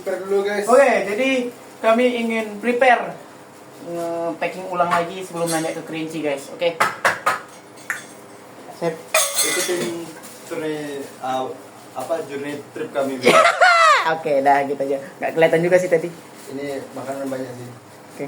Prepare dulu guys. Oke, jadi kami ingin prepare packing ulang lagi sebelum nanya ke Kerinci guys. Oke. Sip. Ikutin journey trip kami. Oke, dah gitu aja. Nggak kelihatan juga sih tadi. Ini makanan banyak sih. Oke.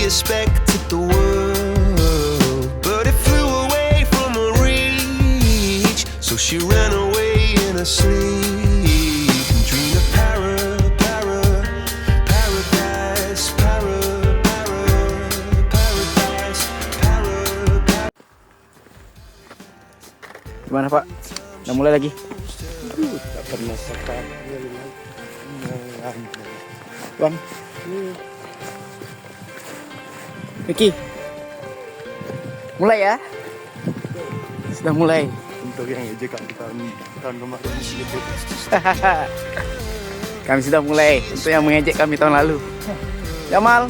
Expected the world, but it flew away from her reach. So she ran away in her sleep and dreamed of paradise. Gimana Pak? Udah mulai lagi? Tak pernah sekali. Bang. Vicky. Mulai ya? Sudah mulai. Untuk yang ejek tahun kemarin sedikit. Kami sudah mulai untuk yang mengejek kami tahun lalu. Jamal.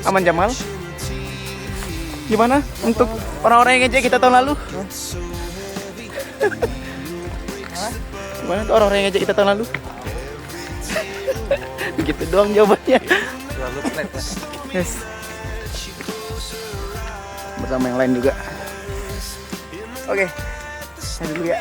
Aman Jamal? Gimana untuk orang-orang yang ngejek kita tahun lalu? Gimana untuk orang-orang yang ngejek kita tahun lalu? Begitu doang jawabannya. Terlalu flat lah. Yes. Bersama yang lain juga. Oke, saya dulu ya.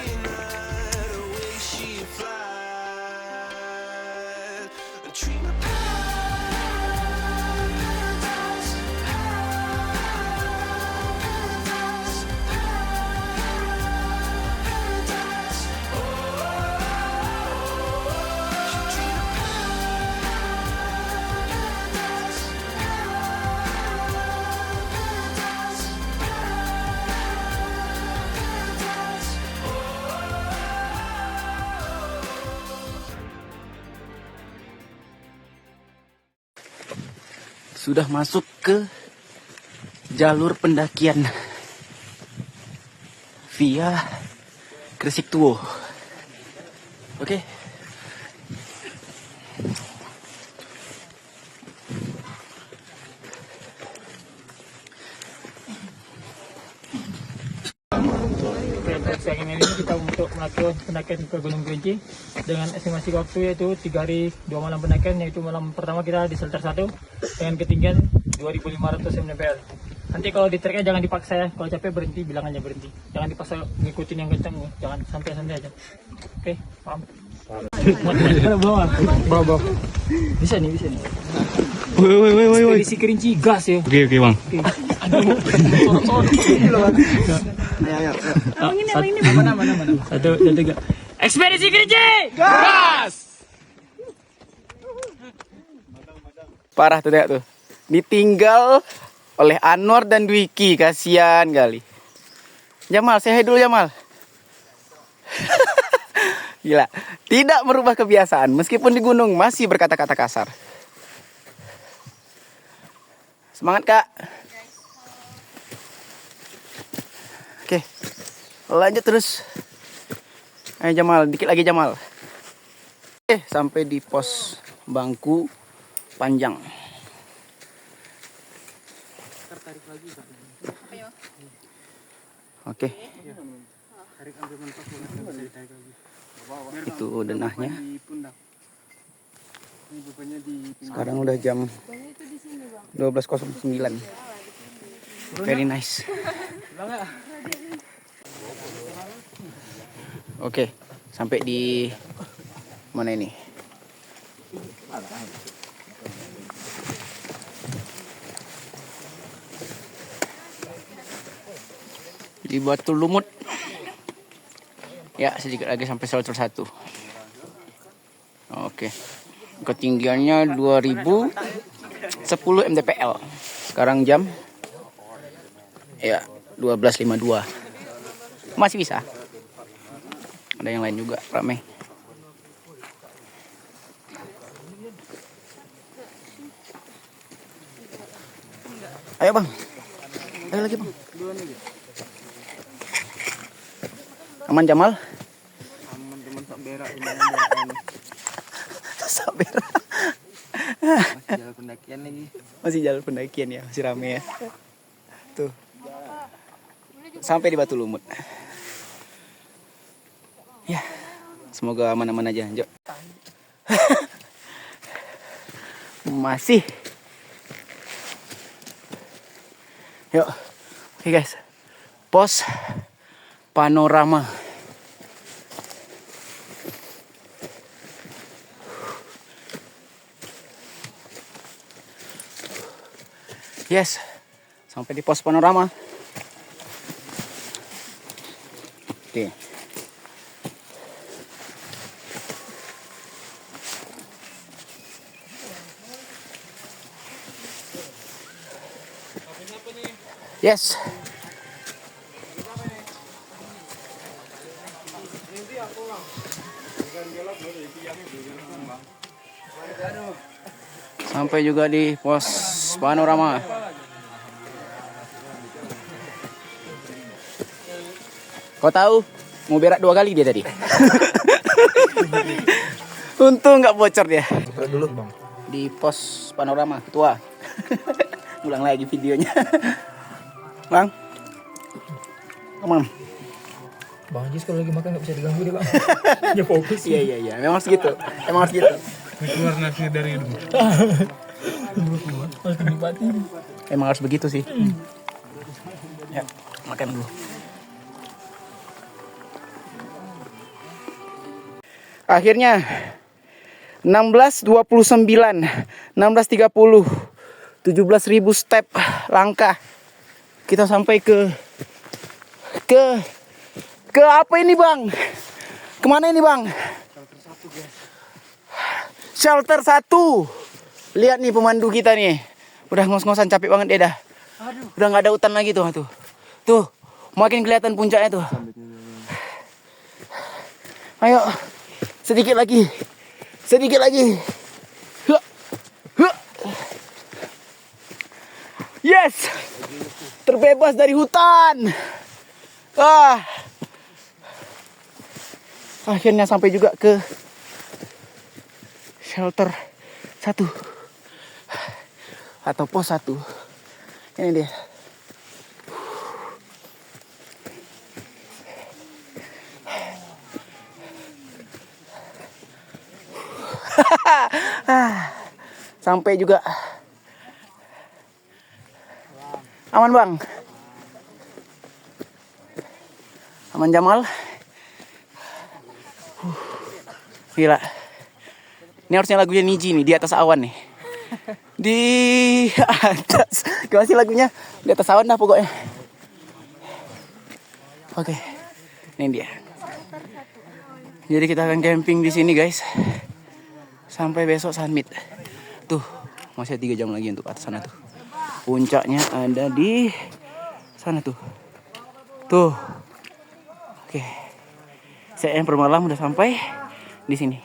Sudah masuk ke jalur pendakian via Gresik Tuo. Oke. Siang ini kita untuk melakukan pendakian ke Gunung Kerinci dengan estimasi waktu yaitu 3 hari 2 malam pendakian, yaitu malam pertama kita di shelter 1 dengan ketinggian 2500 mdpl. Nanti kalau di treknya jangan dipaksa ya, kalau capek berhenti, bilang aja berhenti. Jangan dipaksa ngikutin yang kencang, jangan santai-santai aja. Oke, paham? Bawa. Bisa nih. Woi. Ekspedisi Kerinci gas ya. Oke bang. Ayo. Mana. 1, 2, 3. Ekspedisi Kerinci gas. Parah tuh tuh. Ditinggal oleh Anwar dan Dwiki, kasihan kali. Jamal, say hi dulu Jamal. Gila, tidak merubah kebiasaan meskipun di gunung masih berkata-kata kasar. Semangat Kak. Oke, lanjut terus. Ayo Jamal, dikit lagi Jamal. Oke, sampai di pos Bangku Panjang. Tarik lagi Kak. Oke. Tarik ambil mentok bisa ditarik lagi. Itu denahnya. Di pundak. Ini bebannya di Sekarang udah jam 12.09. Very nice. Oke, sampai di mana ini? Di Batu Lumut. Ya, sedikit lagi sampai shelter 1. Oke. Ketinggiannya 2010 mdpl. Sekarang jam ya 12.52. Masih bisa. Ada yang lain juga ramai. Ayo bang. Ayo lagi bang. Aman Jamal? aman teman sak berak ini berak. Sabar. Masih jalan pendakian lagi. Masih jalan pendakian ya, masih rame ya. Tuh. Sampai di Batu Lumut. Ya. Semoga aman-aman aja, Jok. Masih. Yuk. Oke guys. Pos panorama. Yes, sampai di pos panorama. Oke. Yes. Sampai juga di pos panorama. Kau tahu mau berak 2 kali dia tadi. Untung nggak bocor dia. Dulu bang. Di pos panorama tua. Ulang lagi videonya. Bang. Bang. Bang Jis kalau lagi makan nggak bisa diganggu deh bang. Ya fokus. Iya. Memang harus gitu. Keluar nasi dari itu. Harus dinikmati. Emang harus begitu sih. Ya, makan dulu. Akhirnya 16.29, 16.30, 17.000 step langkah. Kita sampai ke apa ini bang? Kemana ini bang? Shelter 1. Lihat nih pemandu kita nih. Udah ngos-ngosan, capek banget dia dah. Udah nggak ada hutan lagi tuh. Tuh, makin kelihatan puncaknya tuh. Ayo. Sedikit lagi. Yes. Terbebas dari hutan. Akhirnya sampai juga ke shelter 1 atau pos 1. Ini dia. Sampai juga. Aman bang. Aman Jamal. Gila. Ini harusnya lagunya Niji nih, di atas awan nih. Di atas. Gimana sih lagunya? Di atas awan dah pokoknya. Oke. Ini dia. Jadi kita akan camping di sini guys. Sampai besok summit. Tuh, masih 3 jam lagi untuk atas sana tuh. Puncaknya ada di sana tuh. Tuh. Oke. Saya yang permalam udah sampai di sini.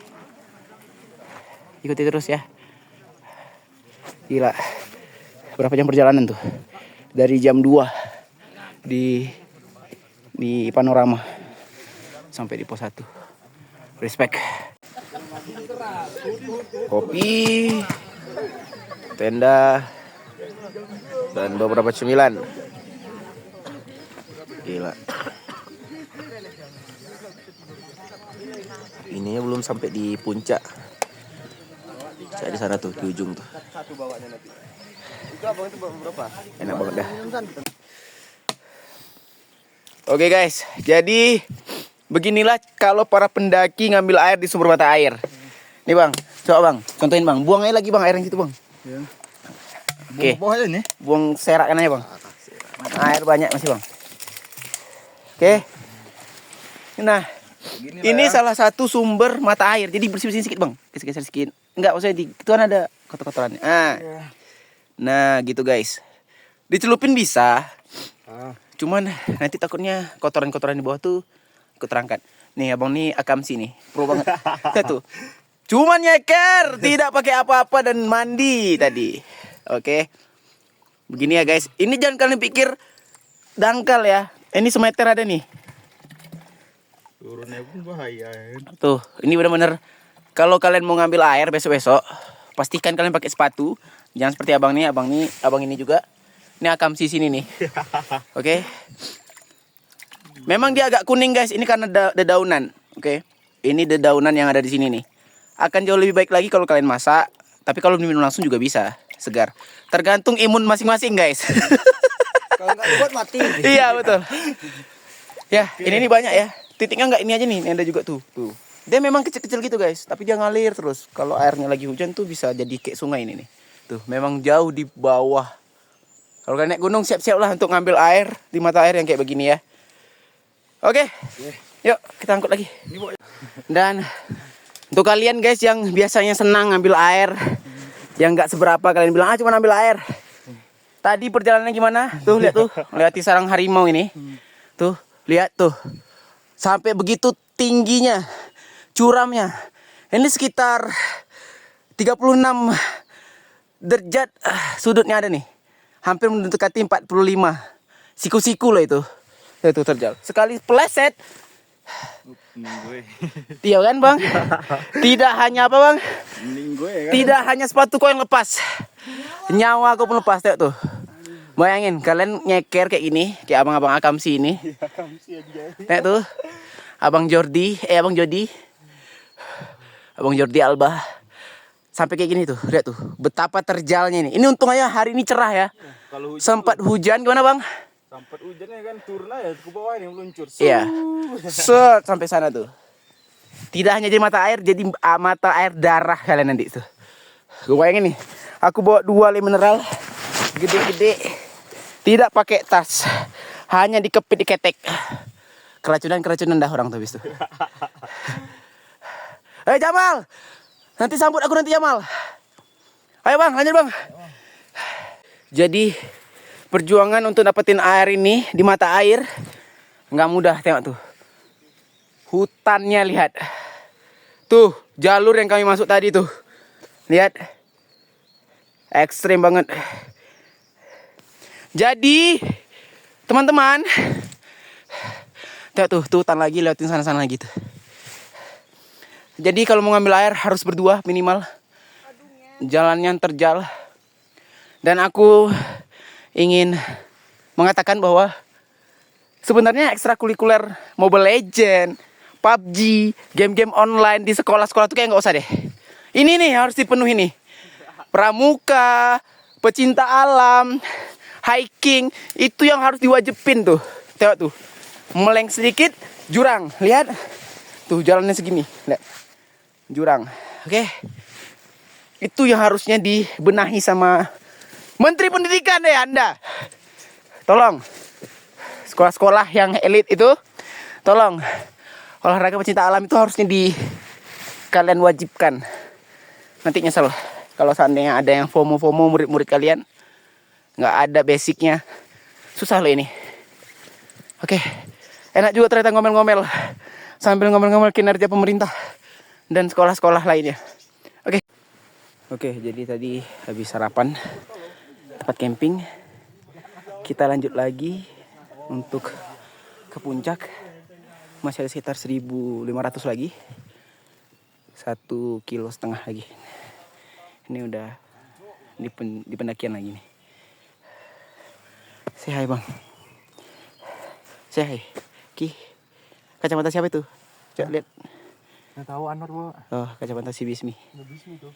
Ikuti terus ya. Gila. Berapa jam perjalanan tuh? Dari jam 2 di panorama sampai di pos 1. Respect. Kopi, tenda, dan beberapa cemilan. Gila. ininya belum sampai di puncak. Saya di sana tuh di ujung tuh. Satu bawanya nanti. Itu abang itu bawa berapa? Enak banget dah. Oke guys, jadi beginilah kalau para pendaki ngambil air di sumber mata air. Nih bang, coba bang, contohin bang, buang aja lagi bang air yang situ bang. Ya. Oke, Bawah aja nih. buang serak kan aja bang. Air banyak masih bang. Oke. Nah, ini salah satu sumber mata air. Jadi bersih-bersihin sedikit bang, geser-geser sedikit. Enggak, maksudnya di itu kan ada kotor-kotorannya. Nah, gitu guys. Dicelupin bisa. Cuman nanti takutnya kotoran-kotoran di bawah tuh ikut terangkat. Nih abang nih akamsi nih, pro banget. Lihat tuh. Cuman nyeker, tidak pakai apa-apa dan mandi tadi. Oke. Begini ya guys. Ini jangan kalian pikir dangkal ya. Ini semeter ada nih. Turunnya pun bahaya. Tuh, ini benar-benar kalau kalian mau ngambil air besok-besok, pastikan kalian pakai sepatu. Jangan seperti abang ini juga. Ini akamsi sini nih. Oke. Memang dia agak kuning guys, ini karena dedaunan. Oke. Ini dedaunan yang ada di sini nih. Akan jauh lebih baik lagi kalau kalian masak, tapi kalau diminum langsung juga bisa, segar. Tergantung imun masing-masing guys. Kalau nggak kuat mati. Iya betul. Ya, ini banyak ya. Titiknya nggak ini aja nih, ini ada juga tuh. Tuh. Dia memang kecil-kecil gitu guys, tapi dia ngalir terus. Kalau airnya lagi hujan tuh bisa jadi kayak sungai ini nih. Tuh, memang jauh di bawah. Kalau kalian naik gunung siap-siap lah untuk ngambil air di mata air yang kayak begini ya. Oke. Yuk, kita angkut lagi. Dan untuk kalian guys yang biasanya senang ngambil air, yang nggak seberapa kalian bilang cuma ambil air. Tadi perjalanannya gimana? Tuh lihat tuh, melewati sarang harimau ini. Tuh, lihat tuh. Sampai begitu tingginya, curamnya. Ini sekitar 36 derajat sudutnya ada nih. Hampir mendekati 45. Siku-siku loh itu. Itu terjal. Sekali pleset. Iya kan bang? Tidak hanya apa bang? Tidak hanya sepatu kau yang lepas, nyawa aku pun lepas tuh. Bayangin kalian nyeker kayak gini, kayak abang-abang akamsi ini. Lihat tuh, abang Jordi Alba. Sampai kayak gini tuh, lihat tuh, betapa terjalnya ini. Ini untung aja hari ini cerah ya. Sempat hujan gimana bang? Sampai hujannya kan turun aja ke bawah yang meluncur. Iya. Set sampai sana tuh. Tidak hanya jadi mata air, jadi mata air darah kalian nanti tuh. Gue bayangin nih, aku bawa 2 lem mineral gede-gede, tidak pakai tas, hanya dikepit diketek. Keracunan dah orang tuh habis tuh. Hei Jamal, nanti sambut aku nanti Jamal. Ayo bang, lanjut bang. Jadi perjuangan untuk dapetin air ini di mata air nggak mudah, tengok tuh. Hutannya lihat. Tuh, jalur yang kami masuk tadi tuh. Lihat. Ekstrim banget. Jadi, teman-teman, tengok tuh hutan lagi, lewatin sana-sana lagi tuh. Jadi kalau mau ngambil air harus berdua minimal. Jalannya terjal. Dan aku ingin mengatakan bahwa sebenarnya ekstrakurikuler Mobile Legends, PUBG, game-game online di sekolah-sekolah tuh kayak nggak usah deh. Ini nih harus dipenuhi nih. Pramuka, pecinta alam, hiking, itu yang harus diwajibin tuh. Tengok tuh, meleng sedikit, jurang. Lihat, tuh jalannya segini. Lihat, jurang. Oke, itu yang harusnya dibenahi sama Menteri Pendidikan deh Anda. Tolong, sekolah-sekolah yang elit itu, tolong. Olahraga pecinta alam itu harusnya kalian wajibkan. Nanti nyesel kalau seandainya ada yang FOMO murid-murid kalian nggak ada basicnya, susah loh ini. Oke, enak juga ternyata ngomel-ngomel sambil ngomel-ngomel kinerja pemerintah dan sekolah-sekolah lainnya. Oke, jadi tadi habis sarapan tempat camping, kita lanjut lagi untuk ke puncak. Masih ada sekitar 1.500 lagi. 1,5 kilo lagi. Ini udah di pendakian lagi nih. Say hi bang. Say hi. Ki, kacamata siapa itu? Coba lihat. Nggak tahu Anwar bawa. Oh, kacamata si Bismi. Habis nih tuh.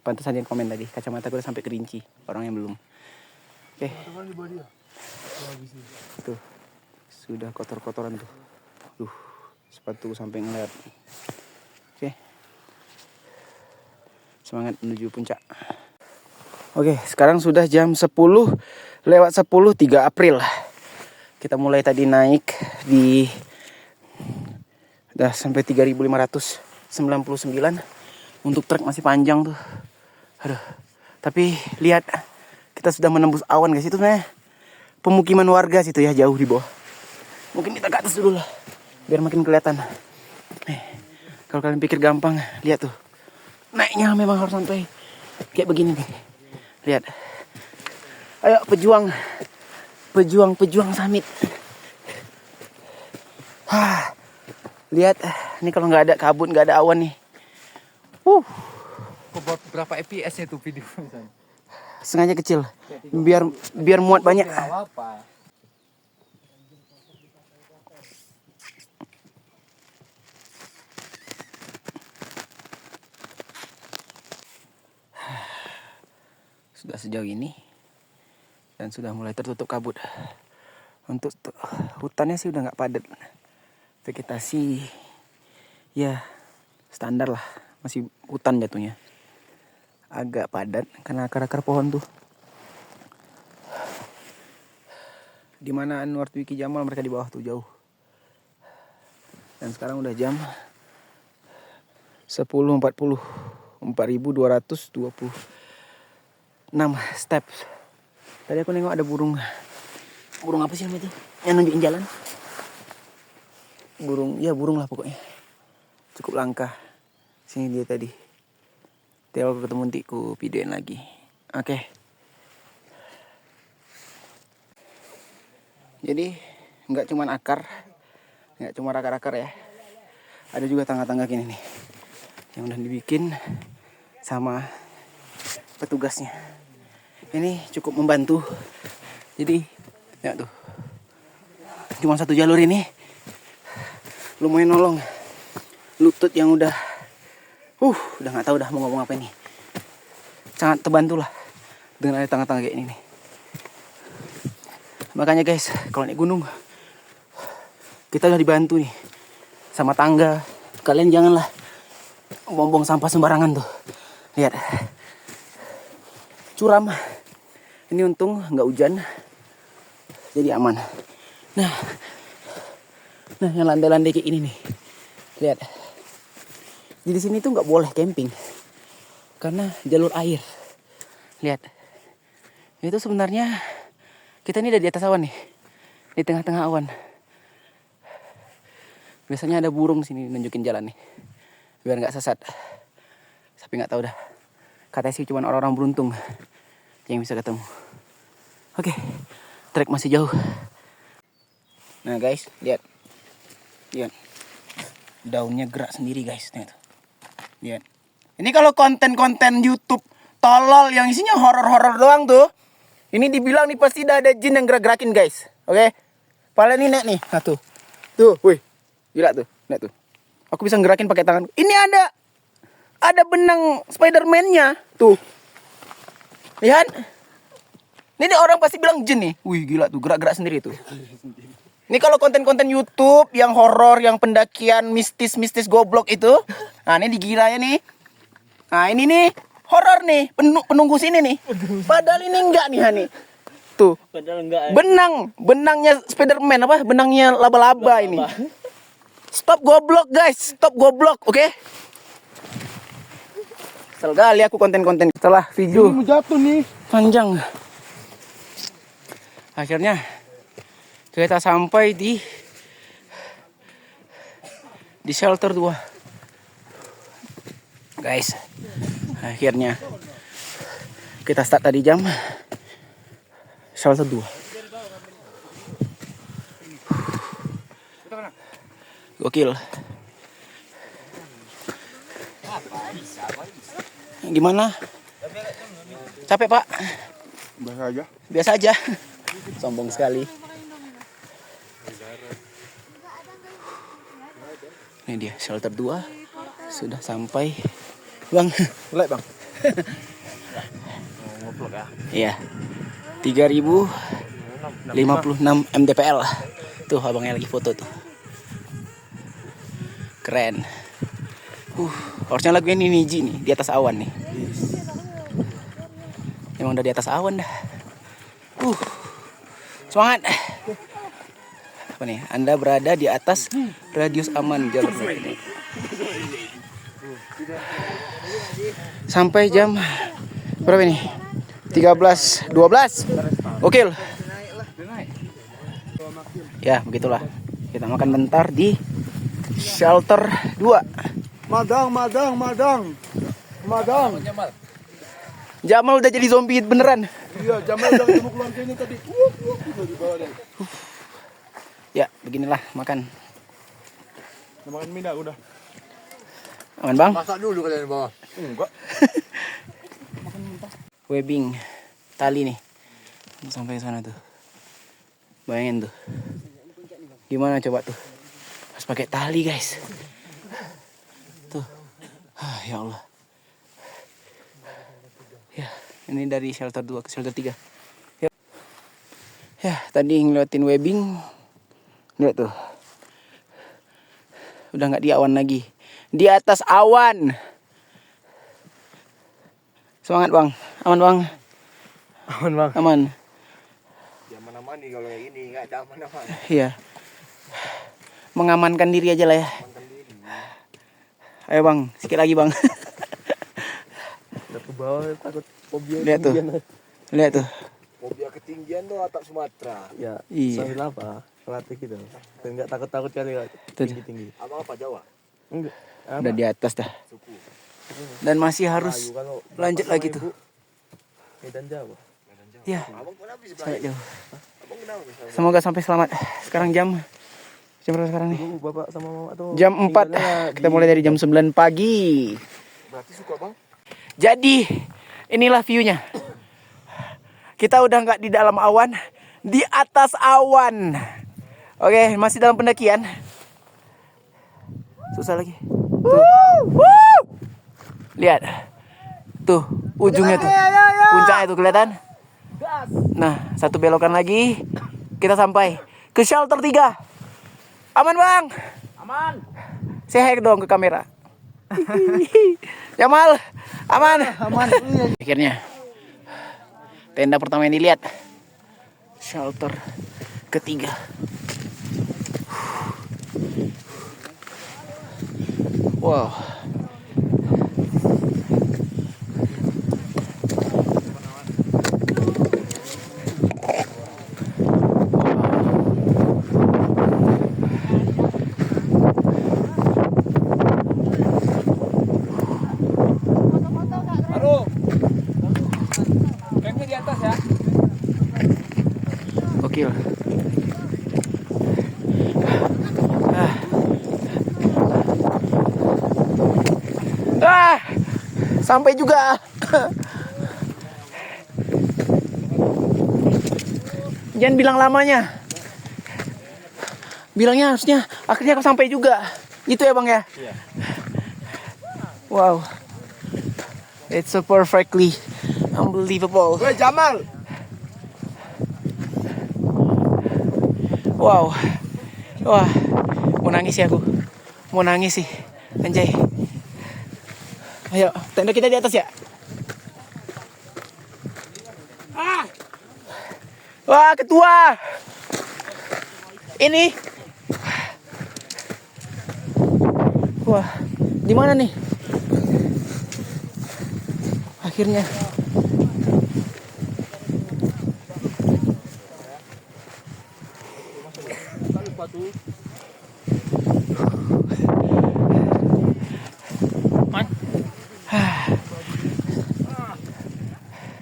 Pantesan dia komen tadi, kacamata gue udah sampai kerinci. Orang yang belum. Oke. Teman di bawah dia. Habis nih. Tuh. Sudah kotor-kotoran tuh. Duh, sepatu sampai ngeliat. Oke. Semangat menuju puncak. Oke, sekarang sudah jam 10 lewat 10, 3 April. Kita mulai tadi naik di udah sampai 3.599. Untuk trek masih panjang tuh. Aduh. Tapi lihat, kita sudah menembus awan guys. Itu sebenarnya pemukiman warga situ ya, jauh di bawah. Mungkin kita ke atas dulu lah, biar makin kelihatan. Kalau kalian pikir gampang, lihat tuh. Naiknya memang harus sampai kayak begini nih. Lihat. Ayo pejuang. Pejuang summit. Lihat, ini kalau nggak ada kabut, nggak ada awan nih. Berapa FPS-nya tuh video misalnya? Sengaja kecil. Biar muat banyak. Apa? Sudah sejauh ini dan sudah mulai tertutup kabut. Untuk hutannya sih udah nggak padat, vegetasi ya standar lah, masih hutan jatuhnya. Agak padat karena akar-akar pohon tuh. Dimana Anwar Wiki Jamal mereka di bawah tuh jauh. Dan sekarang udah jam 10.40, 4.226 steps. Tadi aku nengok ada burung apa sih namanya itu yang nunjukin jalan. Burung lah pokoknya, cukup langka. Sini dia tadi. Tel ketemu nanti ku videoin lagi. Oke. Jadi nggak cuma akar ya, ada juga tangga-tangga gini nih yang udah dibikin sama petugasnya. Ini cukup membantu. Jadi ya tuh, cuma satu jalur ini lumayan nolong lutut yang udah nggak tahu dah mau ngomong apa ini. Sangat terbantu lah dengan ada tangga-tangga kayak ini nih. Makanya guys, kalau naik gunung kita udah dibantu nih sama tangga. Kalian janganlah buang sampah sembarangan tuh. Lihat, curam. Ini untung nggak hujan, jadi aman. Nah yang landai-landai kayak ini nih, lihat. Di sini tuh nggak boleh camping karena jalur air. Lihat, itu sebenarnya kita ini udah di atas awan nih, di tengah-tengah awan. Biasanya ada burung sini nunjukin jalan nih, biar nggak sesat. Tapi nggak tahu dah. Katanya sih cuma orang-orang beruntung yang bisa ketemu. Oke, trek masih jauh. Nah guys, lihat, daunnya gerak sendiri guys. Lihat. Ini kalau konten-konten YouTube tolol yang isinya horor-horor doang tuh, ini dibilang nih pasti ada jin yang gerak-gerakin guys. Oke, paling ini nek nih, nah tuh, wih, gila tuh, nek tuh. Aku bisa gerakin pakai tangan. Ini ada benang Spiderman-nya tuh. Lihat. Ini orang pasti bilang jin nih. Wih gila tuh, gerak-gerak sendiri tuh. Ini kalau konten-konten YouTube yang horor, yang pendakian mistis-mistis goblok itu. Nah ini digilanya nih. Nah ini nih horor nih, penunggu sini nih. Padahal ini enggak nih Hani. Tuh. Padahal enggak. Benangnya Spiderman apa? Benangnya laba-laba ini. Stop goblok guys, stop goblok, oke? Kesel kali aku konten-konten setelah video Ini mau jatuh nih. panjang. Akhirnya kita sampai di shelter 2. Guys, akhirnya kita start tadi jam shelter 2. Gokil. Gimana? Capek Pak? Biasa aja. Sombong sekali. Ini dia shelter 2. Sudah sampai. Bang, Mulai bang. Ngoplok ya. iya. 3056 mdpl. Tuh abangnya lagi foto tuh. Keren. Harusnya lagu ini Niji nih, di atas awan nih. Emang udah di atas awan dah. Semangat. Apa nih? Anda berada di atas radius aman jalur ini. Sampai jam berapa ini? 13.12. Gokil. Ya, begitulah. Kita makan bentar di shelter 2. Madang. Jamal udah jadi zombie beneran. Iya, Jamal udah ketemu keluarganya tadi. Ya, beginilah makan. Makan mie dah udah. Aman bang? Masak dulu kalian di bawah. Enggak. Webbing tali nih sampai sana tuh. Bayangin tuh. Gimana coba tuh? Harus pakai tali guys. Tuh. Ya Allah. Ya, ini dari shelter 2 ke shelter 3. Ya, tadi ngeliatin webbing. Lihat tuh. Udah nggak di awan lagi. Di atas awan. Semangat bang. Aman bang. Aman bang. Aman. Ya mana-mana nih kalau kayak gini nggak ada aman-aman. Iya. Mengamankan diri aja lah ya. Ayo bang, sikit lagi bang. Udah ke bawah takut fobia. Lihat tuh. Lihat tuh. Fobia ketinggian tuh atap Sumatera. Ya. Iya. Sambil apa? Pelatih gitu. Dan nggak takut-takut kali tinggi-tinggi. Abang apa Jawa? Enggak. Udah di atas dah. Suku. Dan masih harus lanjut lagi tuh. Medan Jawa. Ya. Abang kenapa sih Sangat jauh. Abang kenapa misalnya? Semoga sampai selamat. Sekarang jam berapa sekarang nih? Bapak sama mama tuh. Jam 4. Kita mulai dari jam 9 pagi. Berarti suka bang? Jadi inilah view-nya. Kita udah nggak di dalam awan, di atas awan. Oke, masih dalam pendakian. Susah lagi. Tuh. Lihat. Tuh, ujungnya tuh. Puncaknya tuh kelihatan. Nah, satu belokan lagi. Kita sampai ke shelter 3. Aman, Bang? Aman. Say hi dong ke kamera. Jamal, aman? Aman. Akhirnya tenda pertama yang dilihat. Shelter ketiga. Wow. Campnya di atas ya. Gokil. Sampai juga. Jangan bilang lamanya. Bilangnya harusnya akhirnya aku sampai juga. Itu ya bang ya? Iya. Wow. It's so perfectly unbelievable. Woi Jamal. Wow. Wah. Mau nangis ya aku. Mau nangis sih. Anjay. Ayo, tenda kita di atas ya. Wah, ketua. Ini. Wah, di mana nih? Akhirnya.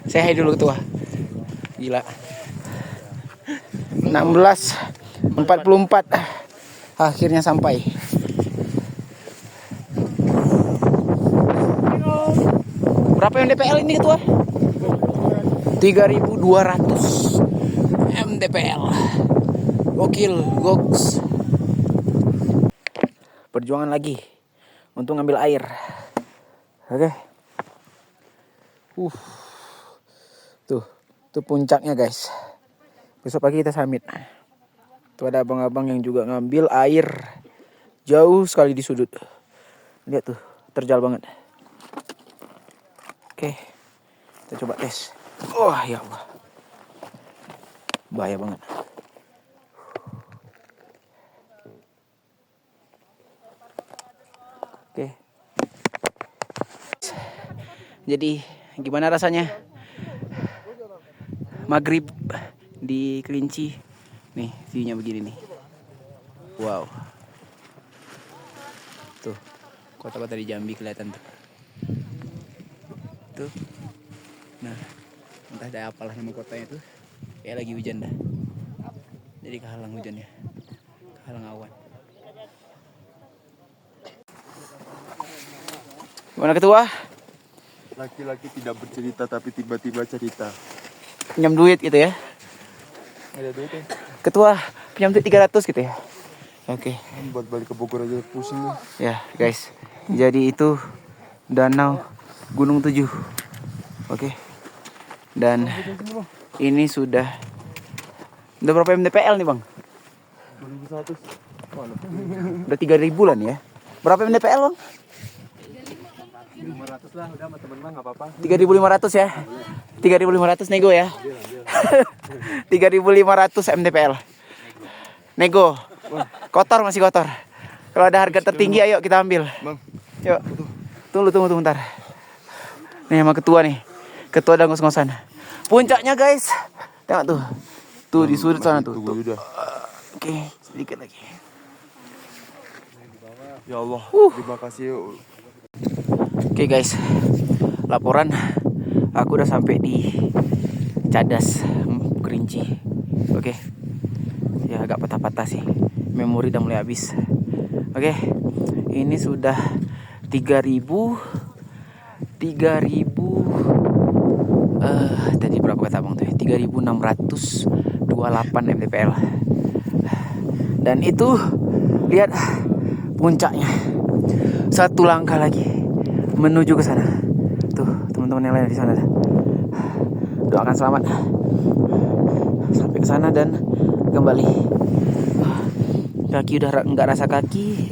Saya hai dulu ketua. Gila. 16.44 akhirnya sampai. Berapa yang DPL ini ketua? 3.200 MDPL. Gokil, goks. perjuangan lagi untuk ngambil air. Oke. Tuh puncaknya guys. Besok pagi kita summit. Tuh ada abang-abang yang juga ngambil air jauh sekali di sudut. Lihat tuh, terjal banget. Oke, kita coba tes. Oh ya Allah, bahaya banget. Oke. Jadi gimana rasanya maghrib di Kerinci? Nih view-nya begini nih. Wow. Tuh kota-kota di Jambi kelihatan tuh. Tuh. Nah, entah ada apalah nama kotanya tuh. Kayak lagi hujan dah. Jadi kehalang hujannya. Kehalang awan. Gimana ketua? Laki-laki tidak bercerita tapi tiba-tiba cerita. Pinjam duit gitu ya? Ada duit ya? Ketua, pinjam duit 300 gitu ya? Oke. Buat balik ke Bogor aja pusing nih. Ya guys, jadi itu danau Gunung 7. Oke. Dan ini sudah berapa mdpl nih bang? 2100. Udah 3.000 lah nih ya. Berapa mdpl bang? 500 lah, udah sama temen mah gak apa-apa. 3.500 ya. 3.500 nego ya. 3.500 mdpl. Nego. Kotor, masih kotor. Kalau ada harga tertinggi ayo kita ambil. Bang. Yuk. Tunggu bentar. Nih sama ketua nih. Ketua udah ngos-ngosan. Puncaknya guys. Tengok tuh. Tuh di sudut sana tuh. Oke, sedikit lagi. Ya Allah, terima kasih. Oke guys, laporan aku udah sampai di Cadas Kerinci. Oke, ya agak patah-patah sih, memori udah mulai habis. Oke, ini sudah 3.000 tadi berapa kata abang tuh ya? 3.628 mdpl. Dan itu lihat puncaknya, satu langkah lagi menuju ke sana. Tuh teman-teman yang lain di sana. Doakan selamat sampai ke sana dan kembali. Kaki udah nggak rasa kaki.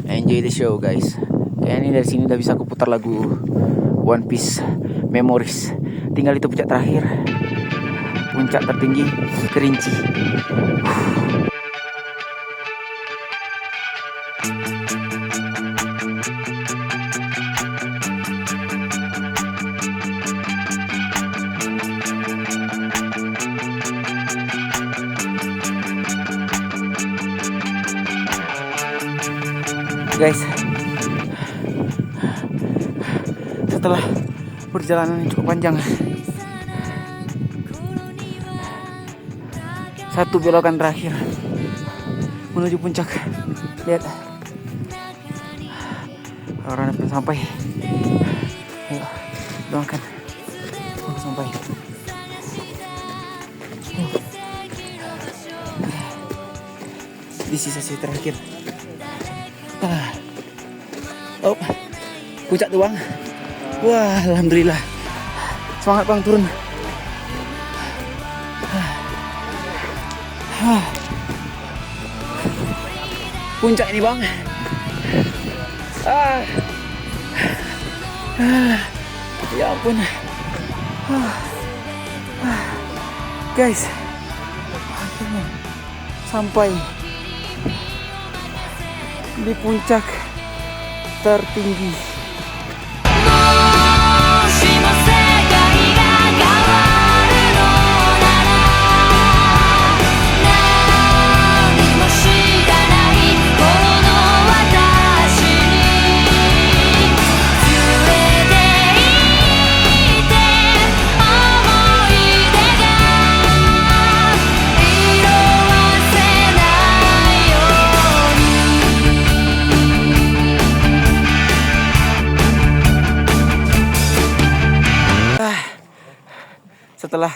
Enjoy the show guys. Kayaknya dari sini udah bisa aku putar lagu One Piece Memories. Tinggal itu puncak terakhir, puncak tertinggi Kerinci. Guys, setelah perjalanan yang cukup panjang, satu belokan terakhir menuju puncak. Lihat, orang belum sampai. Ayo, doakan untuk sampai. Di sisa-sisa terakhir. Oh, puncak tuh bang. Wah, alhamdulillah. Semangat bang, turun. Puncak ini bang. Ya ampun. Guys, akhirnya sampai di puncak tertinggi. Setelah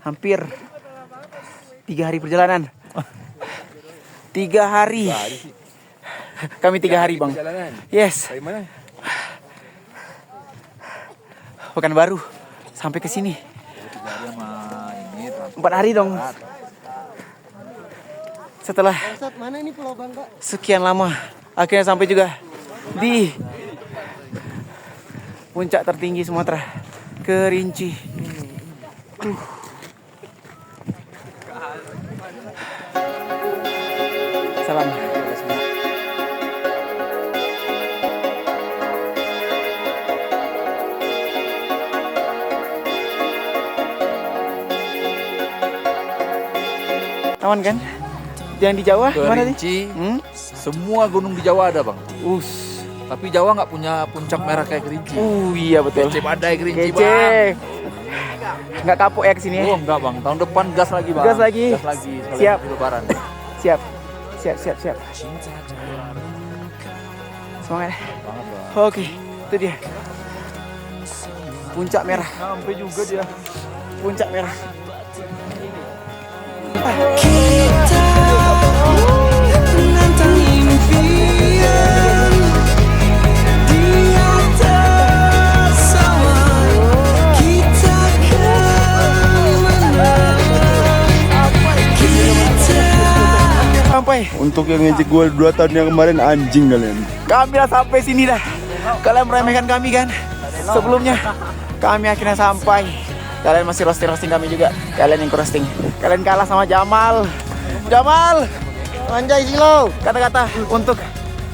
hampir 3 hari perjalanan, 3 hari. Kami 3 hari bang. Perjalanan. Yes. Dari mana? Pekanbaru sampai ke sini. 4 hari dong. Setelah sekian lama, akhirnya sampai juga di puncak tertinggi Sumatera, Kerinci. Salam. Aman kan? Yang di Jawa mana sih? Kerinci, semua gunung di Jawa ada bang. Tapi Jawa nggak punya puncak merah kayak Kerinci. Iya betul. Kece badai Kerinci Kece. bang. Nggak kapok ya kesini ya? Oh enggak bang, tahun depan gas lagi bang. Gas lagi. Gas lagi. sekalian Siap. Lebaran. Siap. Semangat. Oke, itu dia. Puncak merah. Sampai juga dia. Puncak merah. Menantang impian di atas awan, kita akan menang. Sampai. Untuk yang ngejek gue 2 tahun yang kemarin anjing kalian. Kami lah sampai sini dah. Kalian meremehkan kami kan? Sebelumnya kami akhirnya sampai. Kalian masih roasting kami juga. Kalian yang roasting. Kalian kalah sama Jamal. Jamal, anjay sih lo. Kata-kata untuk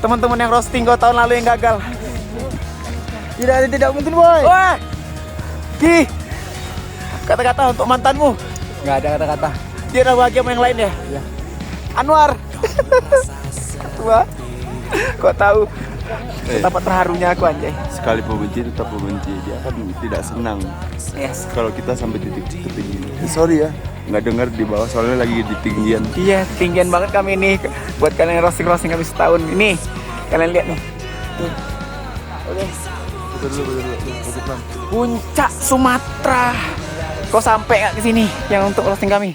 teman-teman yang roasting kau tahun lalu yang gagal. Tidak mungkin boy. Wah, Ki. Kata-kata untuk mantanmu. Nggak ada kata-kata. Dia udah bahagia sama yang lain ya? Iya. Anwar. Wah, kok tahu? Betapa terharunya aku anjay. Sekali membenci tetap membenci. Dia kan tidak senang Yes. kalau kita sampai titik tertinggi. Sorry ya, nggak dengar di bawah soalnya lagi di tinggian. Iya, tinggian banget kami ini. Buat kalian yang roasting kami setahun ini. Kalian lihat nih. Tuh. Oke. Puncak Sumatera. Kau sampai nggak ke sini yang untuk roasting kami?